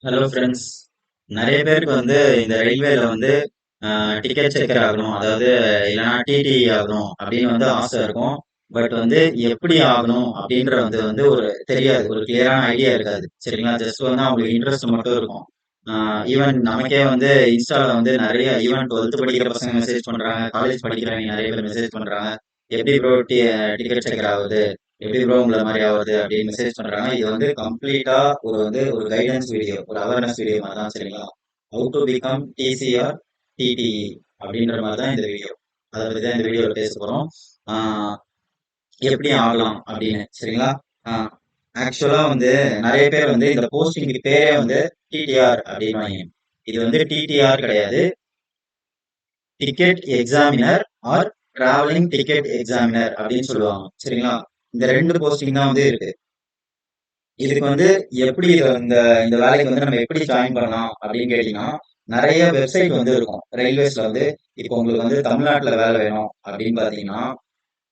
Hello friends. நிறைய பேருக்கு வந்து இந்த ரயில்வேல வந்து டிக்கெட் செக்கர் ஆகணும், அதாவது இல்லைன்னா டிடி ஆகணும் அப்படின்னு வந்து ஆசை இருக்கும். பட் வந்து எப்படி ஆகணும் அப்படின்ற வந்து வந்து ஒரு தெரியாது, ஒரு கிளியரான ஐடியா இருக்காது. சரிங்களா? ஜஸ்ட் வந்து அவங்களுக்கு இன்ட்ரெஸ்ட் மட்டும் இருக்கும். ஈவன் நமக்கே வந்து இன்ஸ்டால வந்து நிறைய ஈவன் 12th படிக்கிற பசங்க மெசேஜ் பண்றாங்க, காலேஜ் படிக்கிறவங்க நிறைய பேர் மெசேஜ் பண்றாங்க. எப்படி ப்ரோ டிக்கெட் செக்கர் ஆகுது, எப்படி ப்ரோ உங்களை மாதிரி ஆகுது அப்படின்னு மெசேஜ் பண்றாங்க. இது வந்து கம்ப்ளீட்டா ஒரு கைடன்ஸ் வீடியோ, ஒரு அவேர்னஸ் வீடியோ மாதிரி தான். சரிங்களா? How to become TCR DTE அப்படின்ற மாதிரி தான் இந்த வீடியோ. அதை பத்தி தான் இந்த வீடியோவில் பேச போறோம். ஆஹ் எப்படி ஆகலாம் அப்படின்னு. சரிங்களா? ஆக்சுவலா வந்து நிறைய பேர் வந்து இந்த போஸ்டிங்க்கு பேரே வந்து டிடிஆர் அப்படின்னு. இது வந்து டிடிஆர் கிடையாது, ticket examiner R travelling ticket examiner அப்படின்னு சொல்லுவாங்க. சரிங்களா? இந்த ரெண்டு போஸ்டிங் தான் வந்து இருக்கு. இதுக்கு வந்து எப்படி இந்த இந்த வேலைக்கு வந்து நம்ம எப்படி ஜாயின் பண்ணலாம் அப்படின்னு கேட்டீங்கன்னா, நிறைய வெப்சைட் வந்து இருக்கும் ரயில்வேஸ்ல வந்து. இப்போ உங்களுக்கு வந்து தமிழ்நாட்டுல வேலை வேணும் அப்படின்னு பாத்தீங்கன்னா,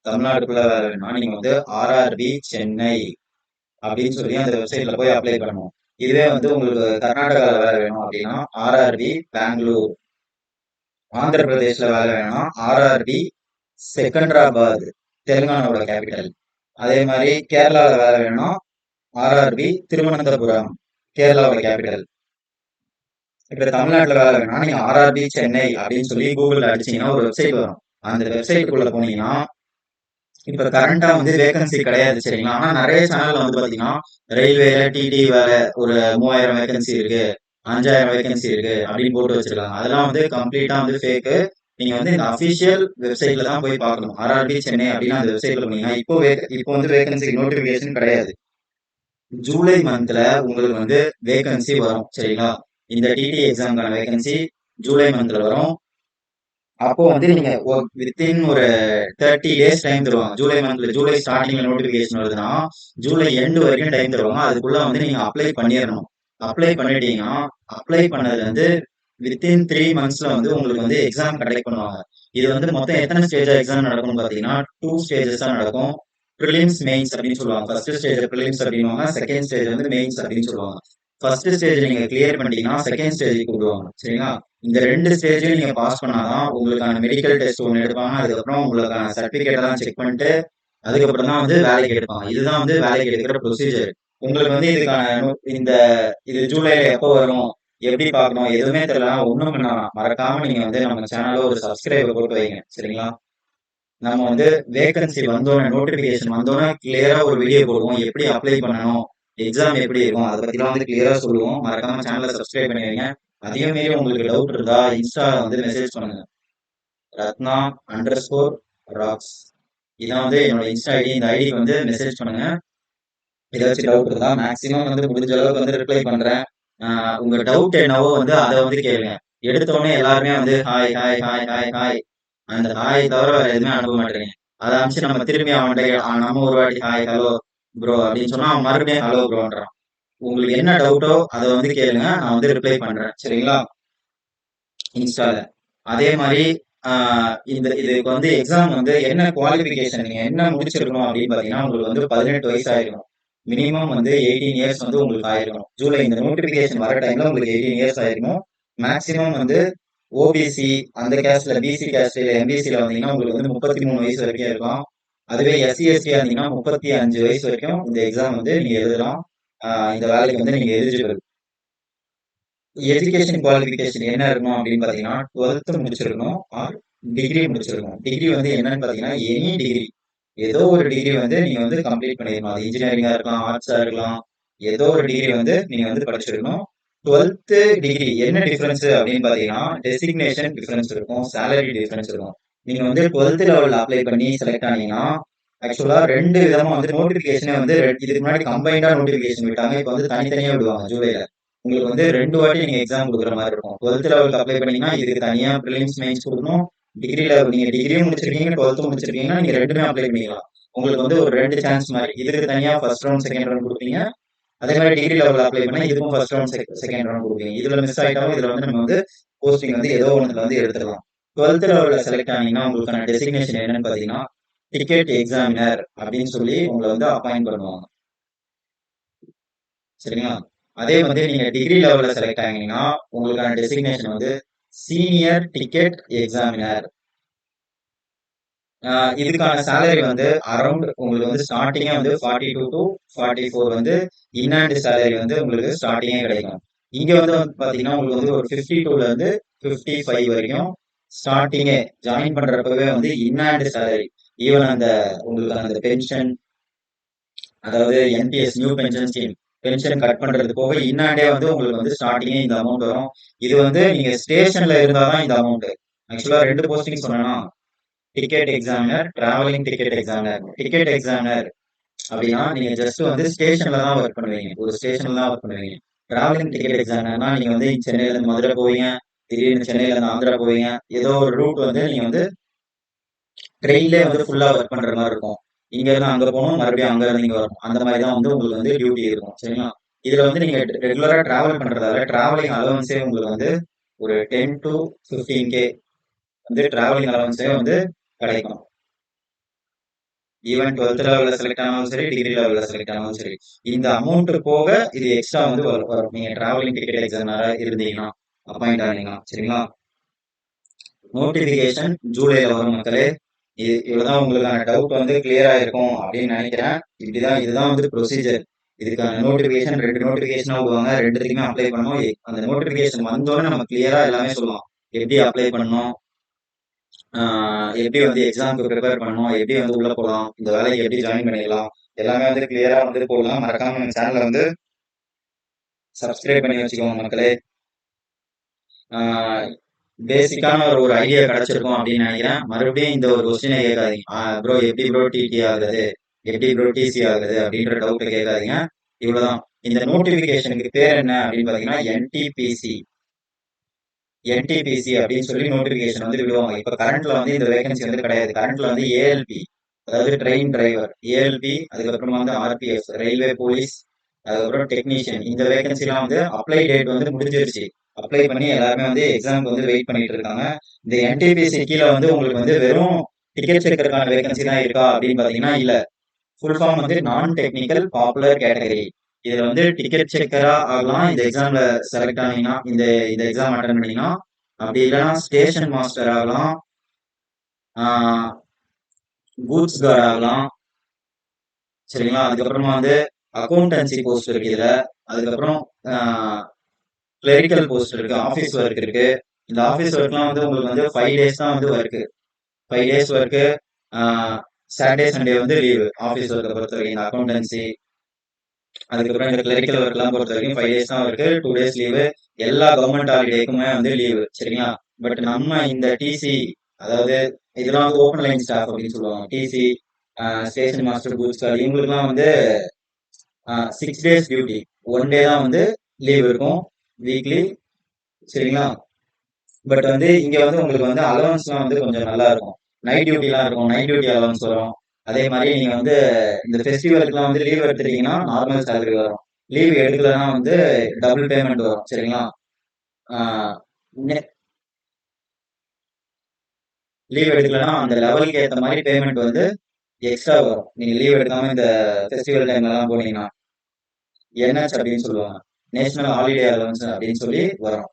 தமிழ்நாட்டுக்குள்ள வேலை வேணும்னா நீங்க வந்து ஆர்ஆர்பி சென்னை அப்படின்னு சொல்லி அந்த வெப்சைட்ல போய் அப்ளை பண்ணணும். இதுவே வந்து உங்களுக்கு கர்நாடகால வேலை வேணும் அப்படின்னா ஆர்ஆர்பி பெங்களூர், ஆந்திர பிரதேஷ்ல வேலை வேணும்னா ஆர்ஆர்பி செகந்திராபாத், தெலுங்கானாவோட கேபிட்டல். அதே மாதிரி கேரளால வேலை வேணும்னா ஆர்ஆர்பி திருவனந்தபுரம், கேரளாவோட கேபிட்டல். இப்ப தமிழ்நாட்டுல வேலை வேணும்னா நீங்க ஆர்ஆர்பி சென்னை அப்படின்னு சொல்லி கூகுள்ல அடிச்சீங்கன்னா ஒரு வெப்சைட் வரும். அந்த வெப்சைட்டுக்குள்ள போனீங்கன்னா இப்ப கரண்டா வந்து வேகன்சி கிடையாது. சரிங்களா? ஆனா நிறைய சேனல்ல வந்து பாத்தீங்கன்னா ரயில்வேல டிடி வேலை ஒரு 3000 வேகன்சி இருக்கு, 5000 வேகன்சி இருக்கு அப்படின்னு போட்டு வச்சிருக்காங்க. அதெல்லாம் வந்து கம்ப்ளீட்டா வந்து ஃபேக்கு. நீங்க வந்து இந்த அபிஷியல் வெப்சைட்ல தான் போய் பார்க்கணும். ஆர்ஆர்பி சென்னை அப்படின்னு அந்த வெப்சைட்ல போனீங்கன்னா இப்போ வந்து வேகன்சி நோட்டிபிகேஷன் கிடையாது. ஜூலை மந்த்ல உங்களுக்கு வந்து வேகன்சி வரும். சரிங்களா? இந்த டிடி எக்ஸாம்க்கான வேகன்சி ஜூலை மந்த்ல வரும். அப்போ வந்து நீங்க வித்தின் ஒரு 30 டேஸ் டைம் தருவாங்க. ஜூலை மந்த்ல ஜூலை ஸ்டார்டிங்ல நோட்டிபிகேஷன் வருதுன்னா ஜூலை எண்டு வரைக்கும் டைம் தருவாங்க. அதுக்குள்ள வந்து நீங்க அப்ளை பண்ணிடணும். அப்ளை பண்ணிட்டீங்கன்னா அப்ளை பண்ணதுல இருந்து வித்தின் 3 மந்த்ஸ்ல வந்து உங்களுக்கு வந்து எக்ஸாம் கண்டக்ட் பண்ணுவாங்க. இது வந்து மொத்தம் எத்தனை ஸ்டேஜ் எக்ஸாம் நடக்கும்னு பாத்தீங்கன்னா 2 ஸ்டேஜஸ் தான் நடக்கும். ப்ரிலிம்ஸ் மெயின்ஸ் அப்படின்னு சொல்லுவாங்க. ஃபர்ஸ்ட் ஸ்டேஜ் ப்ரிலிம்ஸ் அப்படின்வாங்க, செகண்ட் ஸ்டேஜ் வந்து மெயின்ஸ் அப்படின்னு சொல்லுவாங்க. ஃபர்ஸ்ட் ஸ்டேஜ் நீங்க கிளியர் பண்ணிட்டீங்கன்னா செகண்ட் ஸ்டேஜ் கூப்பிடுவாங்க. சரிங்களா? இந்த ரெண்டு ஸ்டேஜையும் நீங்க பாஸ் பண்ணாதான் உங்களுக்கான மெடிக்கல் டெஸ்ட் ஒன்று எடுப்பாங்க. அதுக்கப்புறம் உங்களுக்கான சர்டிபிகேட் எல்லாம் செக் பண்ணிட்டு அதுக்கப்புறம் தான் வந்து வேலைக்கு எடுப்பாங்க. இதுதான் வந்து வேலைக்கு எடுக்கிற ப்ரொசீஜர். உங்களுக்கு வந்து இதுக்கான இந்த இது ஜூலைல எப்போ வரும், எப்படி பார்க்கணும், எதுவுமே தெரியல, ஒண்ணும் பண்ணலாம். மறக்காம நீங்க வந்து நம்ம சேனல்ல ஒரு சப்ஸ்கிரைபர் போட்டு வைங்க. சரிங்களா? நம்ம வந்து வேகன்சி வந்தோடனே நோட்டிபிகேஷன் வந்தோடனே கிளியரா ஒரு வீடியோ போடுவோம். எப்படி அப்ளை பண்ணணும், எக்ஸாம் எப்படி இருக்கும், அதை பத்திலாம் வந்து கிளியரா சொல்லுவோம். மறக்காம சேனலை சப்ஸ்கிரைப் பண்ணி வைங்க. அதே மாரி உங்களுக்கு டவுட் இருந்தா இன்ஸ்டா வந்து மெசேஜ் பண்ணுங்க. ரத்னா அண்டர் ஸ்கோர் ராக்ஸ், இதான் வந்து என்னோட இன்ஸ்டா ஐடி. இந்த ஐடிக்கு வந்து மெசேஜ் பண்ணுங்க. ஏதாச்சும் டவுட் இருந்தா மேக்ஸிமம் வந்து முடிஞ்ச அளவுக்கு வந்து ரிப்ளை பண்றேன். உங்க டவுட் என்னவோ வந்து அதை வந்து கேளுங்க. எடுத்தோடனே எல்லாருமே வந்து hi hi hi hi hi, அந்த ஹாய் தவிர வேற எதுவுமே அனுப்ப மாட்டேங்க. அதை அனுப்பிச்சு நம்ம திரும்பி அவன்கிட்ட நம்ம ஒரு வாட்டி ஹாய் ஹலோ ப்ரோ அப்படின்னு சொன்னா அவன் மறுபடியும் ஹலோ ப்ரோன்றான். உங்களுக்கு என்ன டவுட்டோ அதை வந்து கேளுங்க, நான் வந்து ரிப்ளை பண்றேன். சரிங்களா? இன்ஸ்டால. அதே மாதிரி இந்த இதுக்கு வந்து எக்ஸாம் வந்து என்ன குவாலிஃபிகேஷன், நீங்க என்ன முடிச்சிருக்கணும் அப்படின்னு பாத்தீங்கன்னா உங்களுக்கு வந்து 18 வயசு ஆயிருக்கணும். மினிமம் வந்து 18 இயர்ஸ் வந்து உங்களுக்கு ஆயிருக்கணும். ஜூலை இந்த நோட்டிபிகேஷன் வர டைம்ல உங்களுக்கு 18 இயர்ஸ் ஆயிருக்கணும். மேக்சிமம் வந்து ஓபிசி அந்த கேஸ்ட்ல, பிசி கேஸ்ட்ல, எம்பிசில வந்தீங்கன்னா உங்களுக்கு வந்து 33 வயசு வரைக்கும் இருக்கும். அதுவே எஸ்சி எஸ்டி இருந்தீங்கன்னா 35 வயசு வரைக்கும் இந்த எக்ஸாம் வந்து நீங்க எழுதலாம். இந்த வேலைக்கு வந்து நீங்க எலிஜிபிள். எஜுகேஷன் குவாலிஃபிகேஷன் என்ன இருக்கணும் அப்படின்னு பாத்தீங்கன்னா 12th முடிச்சிருக்கணும் ஆர் டிகிரி முடிச்சிருக்கணும். டிகிரி வந்து என்னன்னு பாத்தீங்கன்னா எனி டிகிரி, ஏதோ ஒரு டிகிரி வந்து நீங்க வந்து கம்ப்ளீட் பண்ணிடணும். அது இன்ஜினியரிங்கா இருக்கலாம், ஆர்ட்ஸா இருக்கலாம், ஏதோ ஒரு டிகிரி வந்து நீங்க வந்து படிச்சிருக்கணும். 12th டிகிரி என்ன டிஃபரன்ஸ் அப்படின்னு பாத்தீங்கன்னா டெசிக்னேஷன் டிஃபரன்ஸ் இருக்கும், சேலரி டிஃபரன்ஸ் இருக்கும். நீங்க வந்து 12th லெவல்ல அப்ளை பண்ணி செலக்ட் ஆனீங்கன்னா ஆக்சுவலா ரெண்டு விதமா வந்து நோட்டிபிகேஷனே வந்து இதுக்கு முன்னாடி கம்பைண்டா நோட்டிபிகேஷன் விட்டாங்க. இப்போ வந்து தனித்தனியா விடுவாங்க ஜூலைல. உங்களுக்கு வந்து 2 வாட்டி நீங்க எக்ஸாம் கொடுக்குற மாதிரி இருக்கும். 12th லெவலுக்கு அப்ளை பண்ணீங்கன்னா இதுக்கு தனியா ப்ரிலிம்ஸ் மெயின்ஸ் கொடுக்கணும். டிகிரி லெவல் நீங்க டிகிரியும் முடிச்சிருக்கீங்க, 12th முடிச்சிருக்கீங்கன்னா நீங்க ரெண்டுமே அப்ளை பண்ணிக்கலாம். உங்களுக்கு வந்து ஒரு ரெண்டு சான்ஸ் மாதிரி, இதுக்கு தனியா ஃபர்ஸ்ட் ரவுண்ட் செகண்ட் ரவுண்ட் கொடுப்பீங்க. அதே மாதிரி டிகிரி லெவல் அப்ளை பண்ணா இதுக்கும் ஃபர்ஸ்ட் ரவுண்ட் செகண்ட் ரவுண்ட் கொடுப்பீங்க. இதுல மிஸ் ஆயிட்டாலும் இதுல வந்து நம்ம வந்து போஸ்டிங் வந்து ஏதோ ஒண்ணுல வந்து எடுத்துக்கலாம். 12th லெவல்ல செலக்ட் ஆனீங்கன்னா உங்களுக்கான டெசிக்னேஷன் என்னன்னு பாத்தீங்கன்னா டிக்கெட் எக்ஸாமினர் அப்படின்னு சொல்லி உங்களை வந்து அப்பாயிண்ட் பண்ணுவாங்க. சரிங்களா? அதே வந்து நீங்க டிகிரி லெவல்ல செலக்ட் ஆனீங்கன்னா உங்களுக்கான டெசிக்னேஷன் வந்து சீனியர் டிக்கெட் எக்ஸாமினர். இதுக்கான சேலரி வந்து அரௌண்ட் உங்களுக்கு வந்து ஸ்டார்டிங்கே வந்து 42 to 44 வந்து இன்ஹேண்ட் சேலரி வந்து உங்களுக்கு ஸ்டார்டிங்கே கிடைக்கும். இங்க வந்து பாத்தீங்கன்னா உங்களுக்கு வந்து ஒரு 52ல இருந்து 55 வரைக்கும் ஸ்டார்டிங்கே ஜாயின் பண்றப்பவே வந்து இன்ஹேண்ட் சேலரி. ஈவன் அந்த உங்களுக்கு அந்த பென்ஷன், அதாவது NPS new pension scheme, pension cut பண்றது போக இன்னாண்டே வந்து உங்களுக்கு வந்து ஸ்டார்டிங்கே இந்த அமௌண்ட் வரும். இது வந்து நீங்க ஸ்டேஷன்ல இருந்தாதான் இந்த அமௌண்ட். ஆக்சுவலா 2 போஸ்டிங் சொன்னா, ticket examiner, travelling ticket examiner. Ticket examiner அப்படின்னா நீங்க ஜஸ்ட் வந்து ஸ்டேஷன்ல தான் ஒர்க் பண்ணுவீங்க, ஒரு ஸ்டேஷன்ல தான் ஒர்க் பண்ணுவீங்க. டிராவலிங் டிக்கெட் எக்ஸாமினர்னா நீங்க வந்து சென்னையில இருந்து மதுரை போவீங்க, திடீர்னு சென்னையில இருந்து ஆந்திரா போவீங்க, ஏதோ ஒரு ரூட் வந்து நீங்க வந்து ட்ரெயின்லேயே வந்து ஃபுல்லா ஒர்க் பண்ற மாதிரி இருக்கும். இங்க இருந்து அங்க போகணும், மறுபடியும் அங்க இருந்து இங்க வரணும். அந்த மாதிரி தான் வந்து உங்களுக்கு வந்து டியூட்டி இருக்கும். சரிங்களா? இதுல வந்து நீங்க ரெகுலரா டிராவல் பண்றதால டிராவலிங் அலவன்ஸே உங்களுக்கு வந்து ஒரு 10 to 15K வந்து டிராவலிங் அலவன்ஸே வந்து கிடைக்கும். ஈவன் 12th லெவல்ல செலக்ட் ஆனாலும் சரி, டிகிரி லெவல்ல செலக்ட் ஆனாலும் சரி, இந்த அமௌண்ட் போக இது எக்ஸ்ட்ரா வந்து வரும். நீங்க டிராவலிங் டிக்கெட் எக்ஸாமினரா இருந்தீங்கன்னா, அப்பாயிண்ட் ஆனீங்கன்னா. சரிங்களா? நோட்டிபிகேஷன் ஜூலைல வரும் மக்களே. இவ்வளவுதான் உங்களுக்கான டவுட் வந்து கிளியர் ஆயிருக்கும் அப்படின்னு நினைக்கிறேன். இதுதான் வந்து ப்ரொசீஜர். இதுக்கான நோட்டிபிகேஷன் 2 நோட்டிபிகேஷனா விடுவாங்க. 2த்துக்குமே அப்ளை பண்ணணும். அந்த நோட்டிபிகேஷன் வந்தோடனே நம்ம கிளியரா எல்லாமே சொல்லலாம். எப்படி அப்ளை பண்ணணும், எப்படி வந்து எக்ஸாமுக்கு ப்ரிப்பேர் பண்ணணும், எப்படி வந்து உள்ள போகலாம், இந்த வேலைக்கு எப்படி ஜாயின் பண்ணிடலாம், எல்லாமே வந்து கிளியரா வந்து போடலாம். மறக்காம நம்ம சேனலை வந்து சப்ஸ்கிரைப் பண்ணி வச்சுக்கோங்க மக்களே. பேசிக்கான ஒரு ஐடியா கிடைச்சிருக்கும் அப்படின்னு நினைக்கிறேன். மறுபடியும் இந்த ஒரு கொஸ்டினை கேட்காதீங்க, ப்ரோ எப்படி ப்ரோ டிடி ஆகுது, எப்படி ப்ரோ டிசி ஆகுது அப்படின்ற டவுட் கேட்காதீங்க. இவ்வளவுதான். இந்த நோட்டிபிகேஷனுக்கு பேர் என்ன அப்படின்னு பாத்தீங்கன்னா என்டிபிசி அப்படின்னு சொல்லி நோட்டிபிகேஷன் வந்து விடுவாங்க. இப்ப கரண்ட்ல வந்து இந்த வேகன்சி வந்து கிடையாது. கரண்ட்ல வந்து ஏஎல்பி, அதாவது ட்ரெயின் டிரைவர், ஏஎல்பி, அதுக்கப்புறமா வந்து ஆர்பிஎஃப், ரயில்வே போலீஸ், அதுக்கப்புறம் டெக்னீஷியன், இந்த வேகன்சி எல்லாம் வந்து அப்ளை டேட் வந்து முடிஞ்சிருச்சு. அப்ளை பண்ணி எல்லாருமே வந்து எக்ஸாமுக்கு வந்து வெயிட் பண்ணிட்டு இருக்காங்க. இந்த என்டிபிசி கீழே வந்து உங்களுக்கு வந்து வெறும் டிக்கெட் செக்கருக்கான வேகன்சி தான் இருக்கா அப்படின்னு பாத்தீங்கன்னா இல்ல. ஃபுல் ஃபார்ம் வந்து நான் டெக்னிக்கல் பாப்புலர் கேட்டகரி. இதுல வந்து டிக்கெட் செக்கரா ஆகலாம். இந்த எக்ஸாம்ல செலக்ட் ஆனீங்கன்னா, இந்த இந்த எக்ஸாம் அட்டன் பண்ணீங்கன்னா, அப்படி இல்லைன்னா ஸ்டேஷன் மாஸ்டர் ஆகலாம், கூட்ஸ் கார்டு ஆகலாம். சரிங்களா? அதுக்கப்புறமா வந்து அக்கௌண்டன்சி போஸ்ட் இருக்கு இதுல. அதுக்கப்புறம் கிளரிக்கல் போஸ்ட் இருக்கு, ஆபீஸ் ஒர்க் இருக்கு. இந்த ஆபீஸ் ஒர்க்லாம் வந்து உங்களுக்கு வந்து 5 days தான் வந்து work. 5 days work. Saturday Sunday வந்து லீவு. ஆபீஸ் ஒர்க்கை பொறுத்த வரைக்கும் இந்த அக்கௌண்டன்சி, அதுக்கப்புறம் இந்த கிளரிக்கல் ஒர்க் எல்லாம் பொறுத்த வரைக்கும் 5 days தான் இருக்கு, 2 days லீவு. எல்லா கவர்மெண்ட் ஹாலிடேக்குமே வந்து லீவு. சரிங்களா? பட் நம்ம இந்த டிசி, அதாவது இதெல்லாம் வந்து ஓப்பன் லைன் ஸ்டாஃப் அப்படின்னு சொல்லுவாங்க. TC, station master, goods guard, இவங்களுக்குலாம் வந்து 6 days டியூட்டி, 1 day தான் வந்து லீவ் இருக்கும் வீக்லி. சரிங்களா? பட் வந்து இங்க வந்து உங்களுக்கு வந்து அலவன்ஸ்லாம் வந்து கொஞ்சம் நல்லா இருக்கும். நைட் டியூட்டிலாம் இருக்கும், நைட் டியூட்டி அலவன்ஸ் வரும். அதே மாதிரி நீங்க வந்து இந்த ஃபெஸ்டிவலுக்குலாம் வந்து லீவ் எடுத்துட்டீங்கன்னா நார்மல் சேலரி வரும். லீவ் எடுக்கலன்னா வந்து டபுள் பேமெண்ட் வரும். சரிங்களா? லீவ் எடுக்கலன்னா அந்த லெவலுக்கு ஏற்ற மாதிரி பேமெண்ட் வந்து எக்ஸ்ட்ரா வரும். நீங்க லீவ் எடுக்காம இந்த ஃபெஸ்டிவல் டைம்ல எல்லாம் போனீங்கன்னா என்ஹெச் அப்படின்னு சொல்லுவாங்க, நேஷனல் ஹாலிடே அலவன்ஸ் அப்படின்னு சொல்லி வரும்.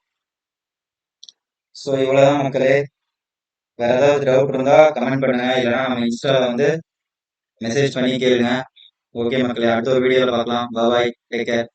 ஸோ இவ்வளவுதான் மக்களே. வேற ஏதாவது டவுட் இருந்தா கமெண்ட் பண்ணுங்க, இல்லைன்னா நம்ம இன்ஸ்டால வந்து மெசேஜ் பண்ணி கேளுங்க. ஓகே மக்களே, அடுத்த ஒரு வீடியோல பார்க்கலாம். பாய், டேக் கேர்.